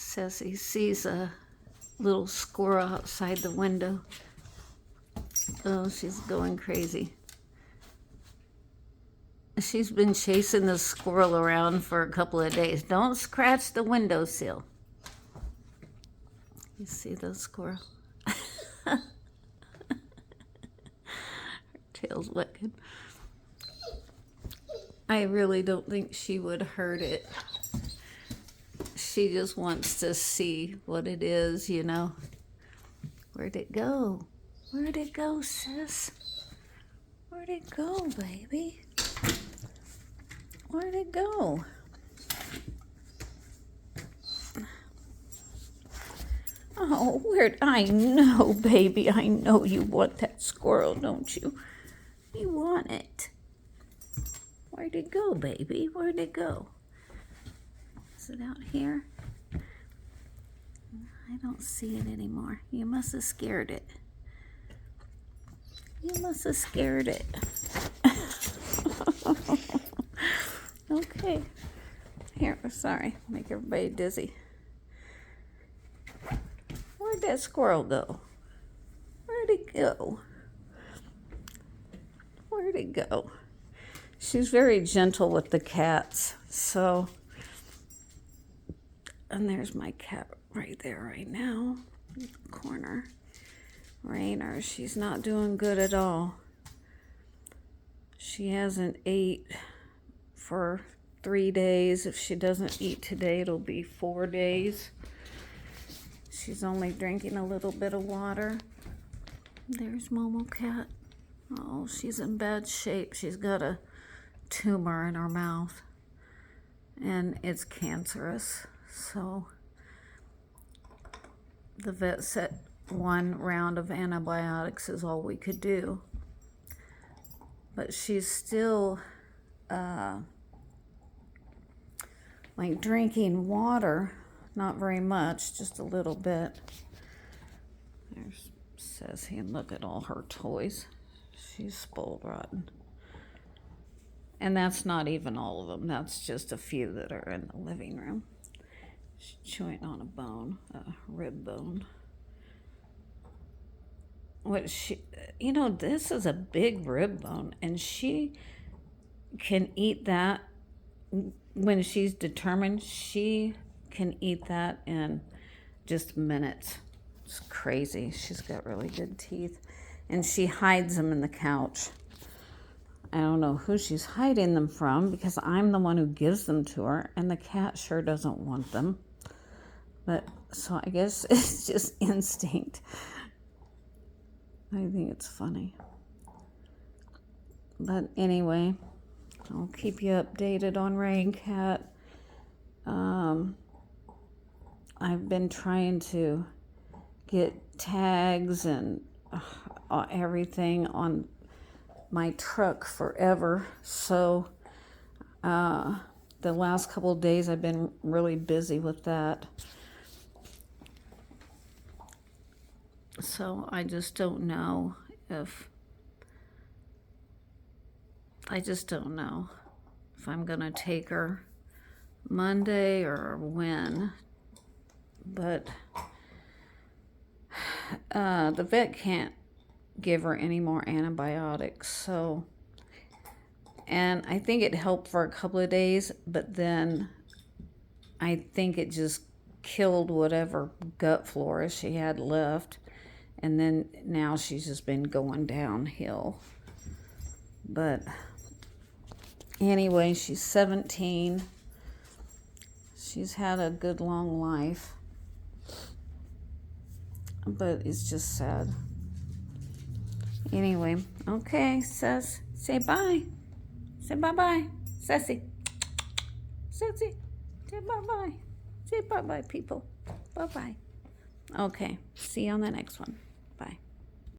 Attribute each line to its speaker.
Speaker 1: Sesi sees a little squirrel outside the window. Oh, she's going crazy. She's been chasing the squirrel around for a couple of days. Don't scratch the windowsill. You see the squirrel? Her tail's wicked. I really don't think she would hurt it. She just wants to see what it is, you know. Where'd it go? Where'd it go, sis? Where'd it go, baby? Where'd it go? Oh, where'd I know, baby? I know you want that squirrel, don't you? You want it. Where'd it go, baby? Where'd it go? Is it out here? I don't see it anymore. You must have scared it. You must have scared it. Okay. Here, sorry. Make everybody dizzy. Where'd that squirrel go? Where'd it go? Where'd it go? She's very gentle with the cats, so... And there's my cat right there right now, in the corner. Rainer, she's not doing good at all. She hasn't ate for 3 days. If she doesn't eat today, it'll be 4 days. She's only drinking a little bit of water. There's Momo Cat. Oh, she's in bad shape. She's got a tumor in her mouth, and it's cancerous. So the vet said 1 round of antibiotics is all we could do. But she's still like drinking water, not very much, just a little bit. There's Sesi, and look at all her toys. She's spoiled rotten. And that's not even all of them. That's just a few that are in the living room. She's chewing on a bone, a rib bone. This is a big rib bone, and she can eat that when she's determined. She can eat that in just minutes. It's crazy. She's got really good teeth, and she hides them in the couch. I don't know who she's hiding them from, because I'm the one who gives them to her, and the cat sure doesn't want them. But so I guess it's just instinct. I think it's funny. But anyway, I'll keep you updated on Rain Cat. I've been trying to get tags and everything on my truck forever. So the last couple of days I've been really busy with that. So I just don't know if I'm gonna take her Monday or when. But the vet can't give her any more antibiotics, so, and I think it helped for a couple of days, but then I think it just killed whatever gut flora she had left, and then now she's just been going downhill. But anyway, she's 17. She's had a good long life, but it's just sad. Anyway, okay, Sesi, say bye. Say bye-bye. Sesi. Sesi, say bye-bye. Say bye-bye, people. Bye-bye. Okay, see you on the next one.